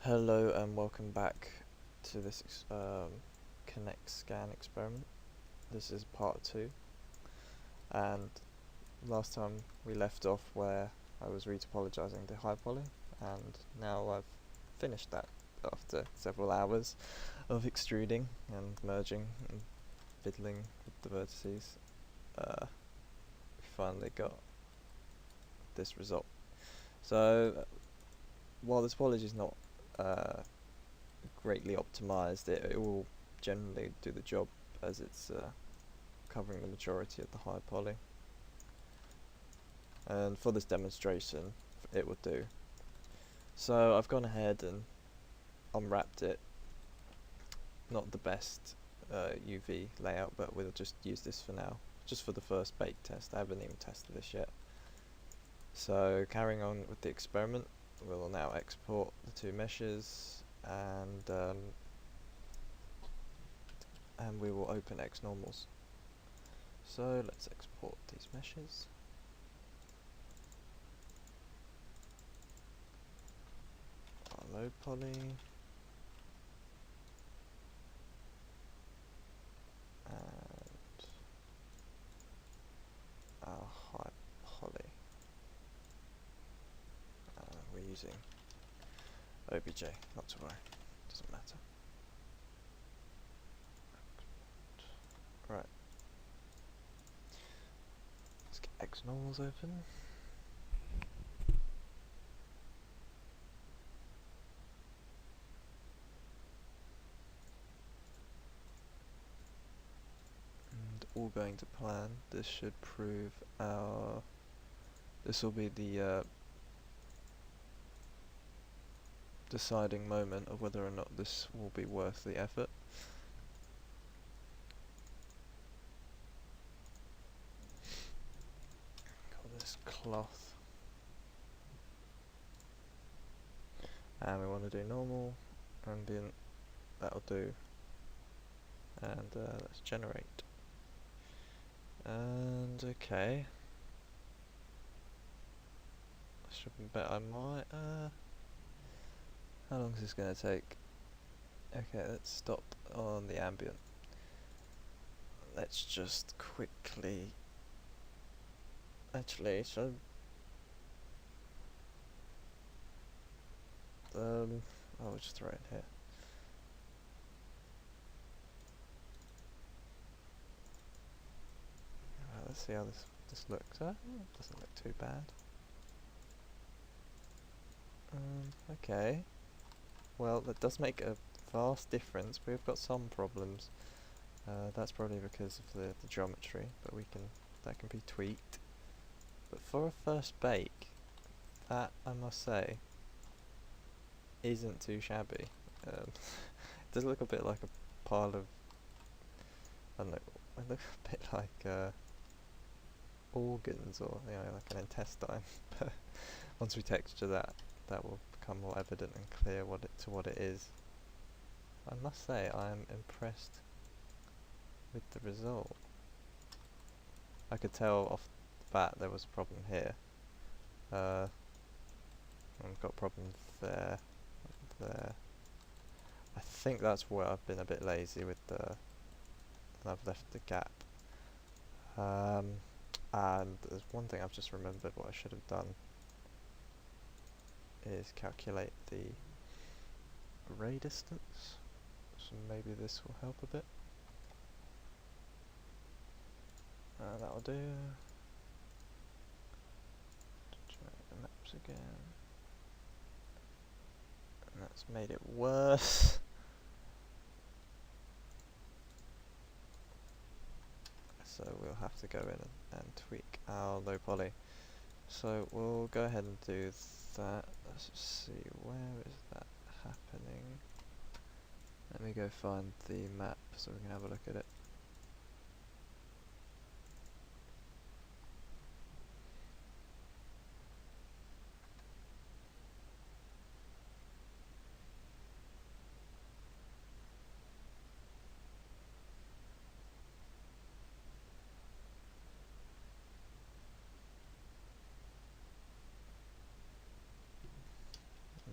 Hello and welcome back to this Kinect scan experiment. This is part 2, and last time we left off where I was retopologizing the high poly, and now I've finished that after several hours of extruding and merging and fiddling with the vertices. We finally got this result. So while this poly is not greatly optimized, it will generally do the job as it's covering the majority of the high poly. And for this demonstration, it would do. So I've gone ahead and unwrapped it. Not the best UV layout, but we'll just use this for now, just for the first bake test. I haven't even tested this yet. So carrying on with the experiment, we'll now export the two meshes, and we will open X normals. So let's export these meshes. Our low poly, and our high poly. We're using OBJ, not to worry, doesn't matter. Right, let's get X normals open. And all going to plan. This should prove our. This will be the deciding moment of whether or not this will be worth the effort. Call this cloth, and we want to do normal, ambient, that'll do, and let's generate. And okay, should bet I might. How long is this going to take? Okay, let's stop on the ambient. Let's just quickly. Actually, should. I'll just throw it here. Let's see how this looks. It doesn't look too bad. Okay. Well, that does make a vast difference. We've got some problems. That's probably because of the geometry, but that can be tweaked. But for a first bake, that I must say isn't too shabby. It does look a bit like a pile of, I don't know, it looks a bit like organs, or like an intestine. But once we texture that will become more evident and clear what it is. I must say I am impressed with the result. I could tell off the bat there was a problem here. I've got a problem there. I think that's where I've been a bit lazy with I've left the gap. And there's one thing I've just remembered what I should have done is calculate the array distance. So maybe this will help a bit. That'll do. Generate the maps again. And that's made it worse. So we'll have to go in and tweak our low poly. So we'll go ahead and do that. Let's just see, where is that happening? Let me go find the map so we can have a look at it.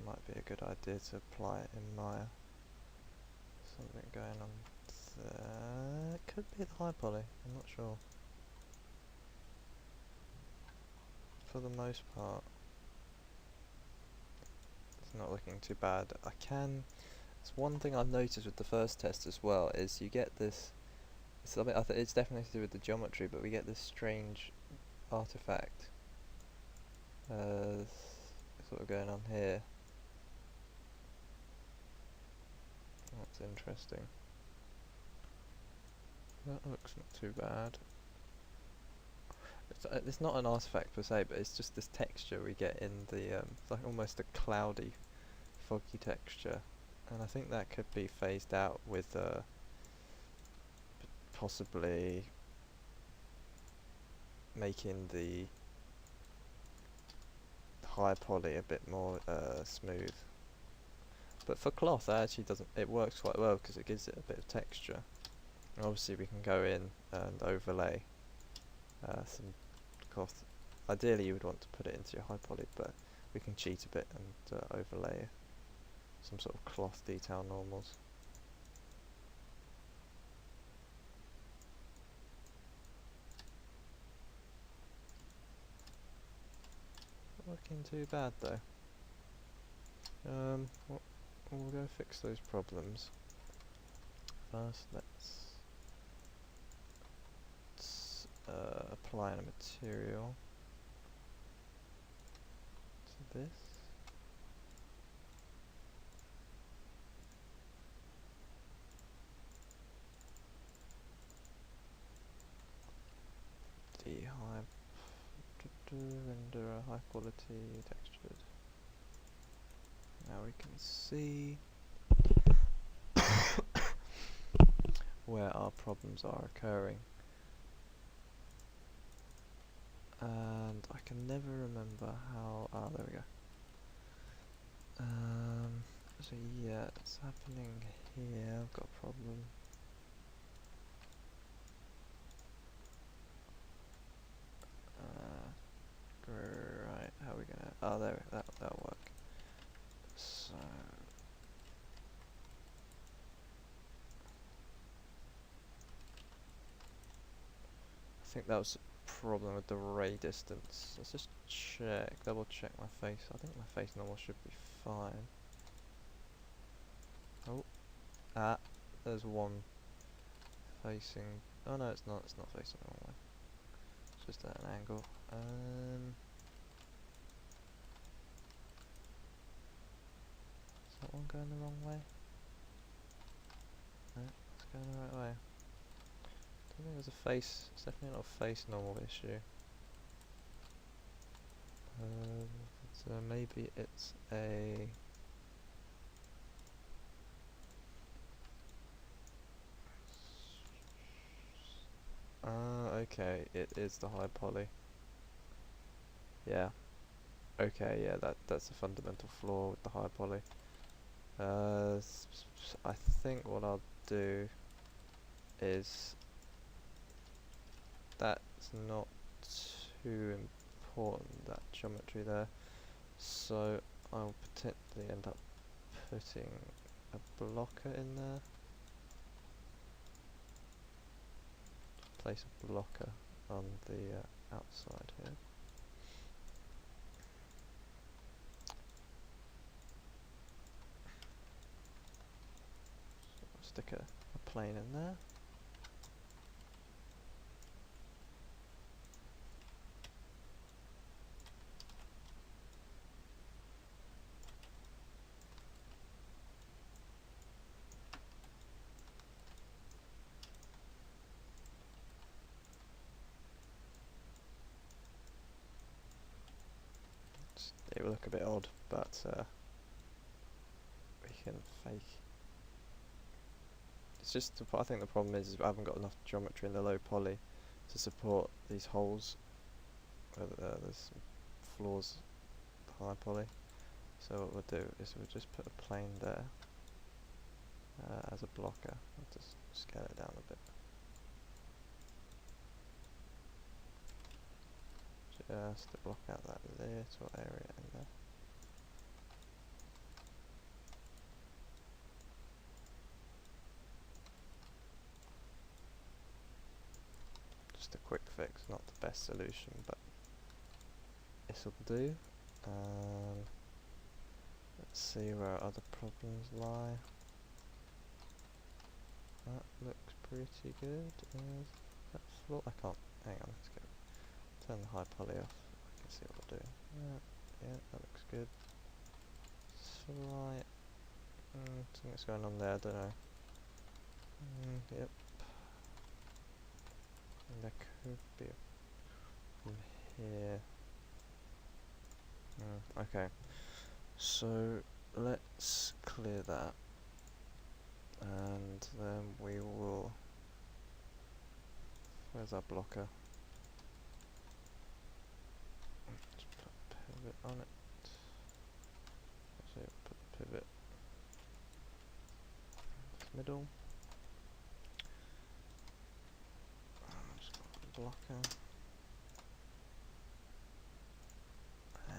might be a good idea to apply it in Maya. Something going on there. It could be the high poly, I'm not sure. For the most part, it's not looking too bad. It's one thing I've noticed with the first test as well, is you get this, it's definitely to do with the geometry, but we get this strange artifact sort of going on here. That's interesting. That looks not too bad. It's not an artifact per se, but it's just this texture we get in the, it's like almost a cloudy, foggy texture, and I think that could be phased out with possibly making the high poly a bit more smooth. But for cloth, that actually doesn't. It works quite well because it gives it a bit of texture. And obviously, we can go in and overlay some cloth. Ideally, you would want to put it into your high poly, but we can cheat a bit and overlay some sort of cloth detail normals. Not looking too bad though. We'll go fix those problems. First, let's apply a material to this. Render a high quality textured. Now we can see where our problems are occurring. And I can never remember how. Ah, there we go. So yeah, it's happening here. I've got a problem. Right, how are we gonna? Oh, there. That'll work. So. I think that was a problem with the ray distance. Let's just double check my face. I think my face normal should be fine. Oh, there's one facing. Oh no, it's not. It's not facing the wrong way. It's just at an angle. Is that one going the wrong way? No, it's going the right way. I don't think there's a face. It's definitely not a face normal issue. So maybe it's a. Okay, it is the high poly. Yeah. Okay, yeah, that's a fundamental flaw with the high poly. I think what I'll do is that's not too important, that geometry there, so I'll potentially end up putting a blocker in there. Place a blocker on the outside here. So I'll stick a plane in there. It will look a bit odd, but we can fake. It's just, I think the problem is I haven't got enough geometry in the low poly to support these holes where there's some flaws with the high poly. So what we'll do is we'll just put a plane there as a blocker. I'll just scale it down a bit. Just to block out that little area in there. It's not the best solution, but this'll do. Let's see where other problems lie. That looks pretty good. Is that floor? I can't. Hang on, let's go. Turn the high poly off. I can see what we're doing. Yeah, that looks good. Slight. Something's going on there, I don't know. Yep. And there could be from here. Okay. So let's clear that. And then we will. Where's our blocker? Just put a pivot on it. Actually, put the pivot in the middle. Just got the blocker.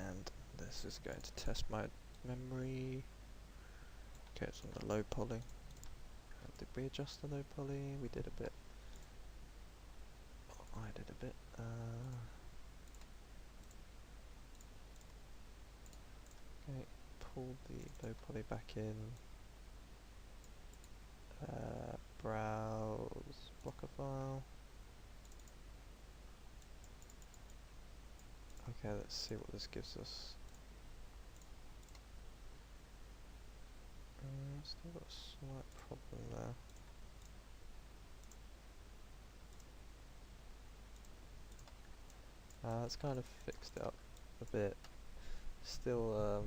And this is going to test my memory. Okay, it's on the low poly. Did we adjust the low poly? We did a bit. Oh, I did a bit. Okay, pull the low poly back in. Browse blocker file. Okay, let's see what this gives us. Still got a slight problem there. It's kind of fixed it up a bit. Still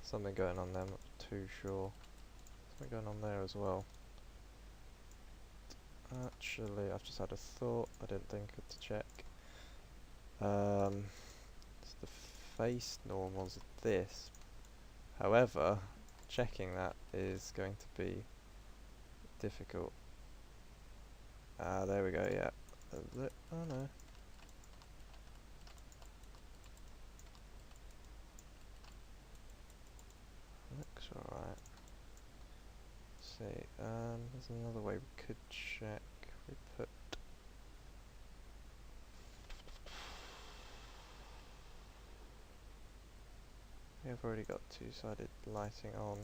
something going on there, I'm not too sure. Something going on there as well. Actually, I've just had a thought, I didn't think to check. It's the face normals of this. However, checking that is going to be difficult. There we go, yeah. Oh no. Looks alright. Let's see, there's another way we could check. We put... We have already got two-sided lighting on.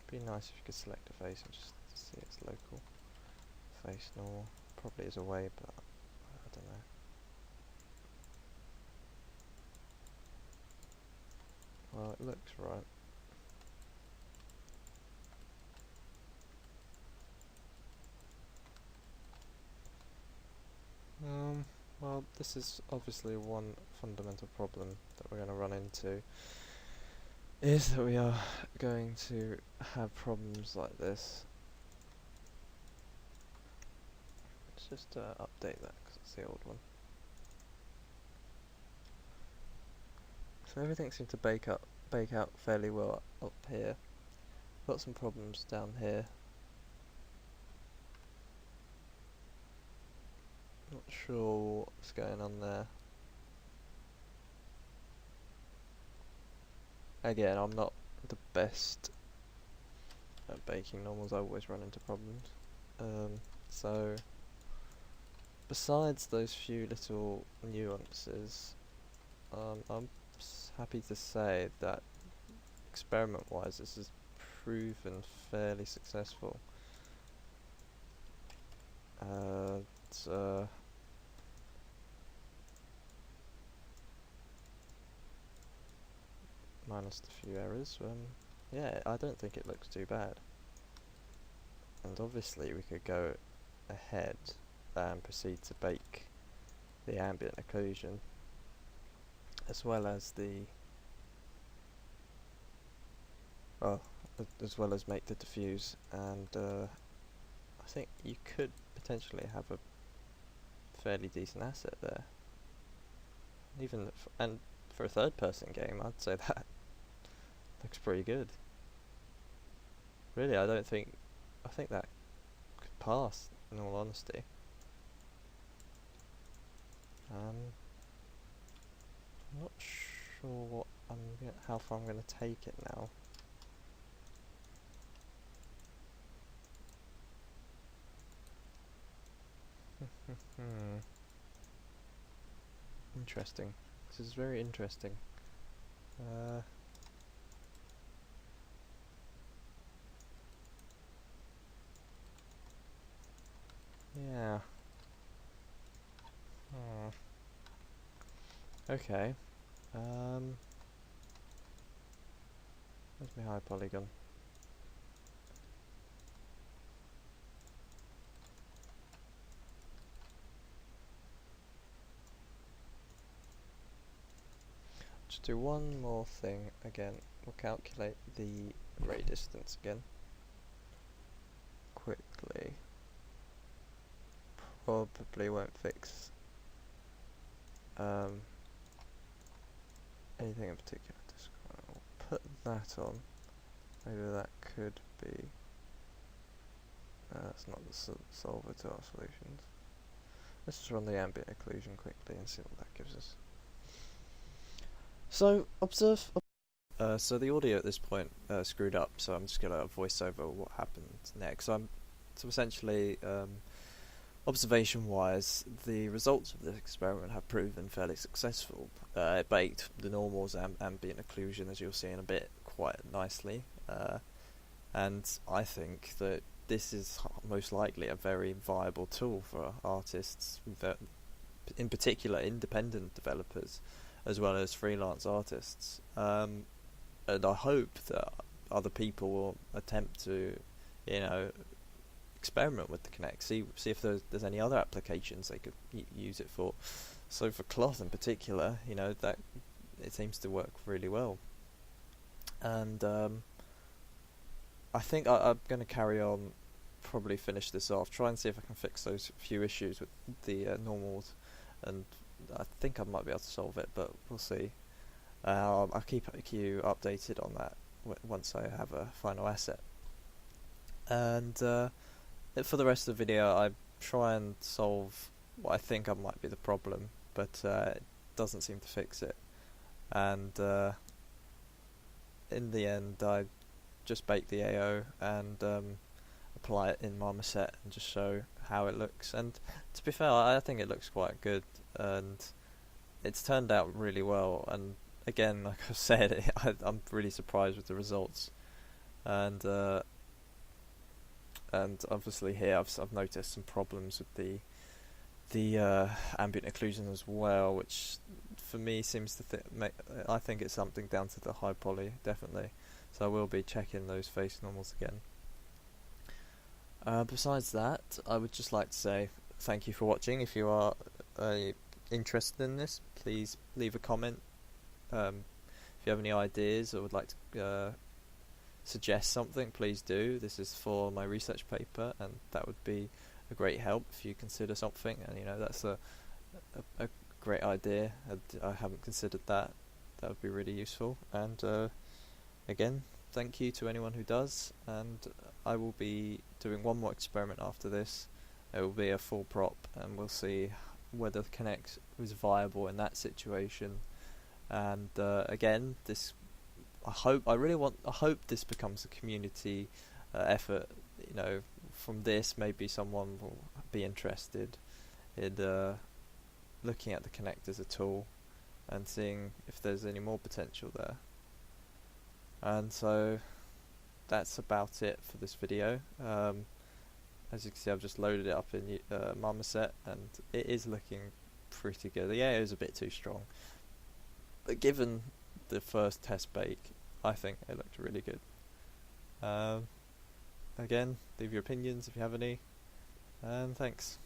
Be nice if you could select a face and just see its local face normal. Probably is a way, but I don't know. Well, it looks right. Well, this is obviously one fundamental problem that we're going to run into, is that we are going to have problems like this. Let's just update that because it's the old one. So everything seems to bake out fairly well up here. Got some problems down here. Not sure what's going on there. Again, I'm not the best at baking normals, I always run into problems. So, besides those few little nuances, I'm happy to say that experiment-wise this has proven fairly successful. Minus the few errors, yeah, I don't think it looks too bad. And obviously we could go ahead and proceed to bake the ambient occlusion as well as as well as make the diffuse, and I think you could potentially have a fairly decent asset there. Even and for a third-person game, I'd say that looks pretty good. Really, I think that could pass, in all honesty. I'm not sure how far I'm going to take it now. Hmm. Interesting. This is very interesting. Uh, yeah. Hmm. Okay. Um, where's my high polygon? Just do one more thing again. We'll calculate the ray distance again. Quickly. Probably won't fix um, anything in particular. Just I'll put that on. Maybe that could be. That's not the solver to our solutions. Let's just run the ambient occlusion quickly and see what that gives us. So observe. So the audio at this point screwed up. So I'm just gonna voice over what happened next. So essentially. Observation-wise, the results of this experiment have proven fairly successful. It baked the normals and ambient occlusion, as you'll see in a bit, quite nicely. And I think that this is most likely a very viable tool for artists, in particular independent developers, as well as freelance artists. And I hope that other people will attempt to, experiment with the Kinect, see if there's any other applications they could use it for. So for cloth in particular, that it seems to work really well. And I think I'm going to carry on, probably finish this off, try and see if I can fix those few issues with the normals, and I think I might be able to solve it, but we'll see. I'll keep you updated on that once I have a final asset. And for the rest of the video, I try and solve what I think might be the problem, but it doesn't seem to fix it. And in the end, I just bake the AO and apply it in Marmoset and just show how it looks. And to be fair, I think it looks quite good, and it's turned out really well. And again, like I said, I'm really surprised with the results. And obviously here I've noticed some problems with the ambient occlusion as well, which for me seems to I think it's something down to the high poly, definitely. So I will be checking those face normals again. Besides that, I would just like to say thank you for watching. If you are interested in this, please leave a comment. If you have any ideas or would like to suggest something, please do. This is for my research paper, and that would be a great help if you consider something. And that's a great idea. I haven't considered that. That would be really useful. And again, thank you to anyone who does. And I will be doing one more experiment after this. It will be a full prop, and we'll see whether the Kinect was viable in that situation. And again, I hope this becomes a community effort. From this, maybe someone will be interested in looking at the Kinect as a tool and seeing if there's any more potential there. And so that's about it for this video. As you can see, I've just loaded it up in Marmoset, and it is looking pretty good. The AO is a bit too strong, but given the first test bake, I think it looked really good. Again, leave your opinions if you have any, and thanks.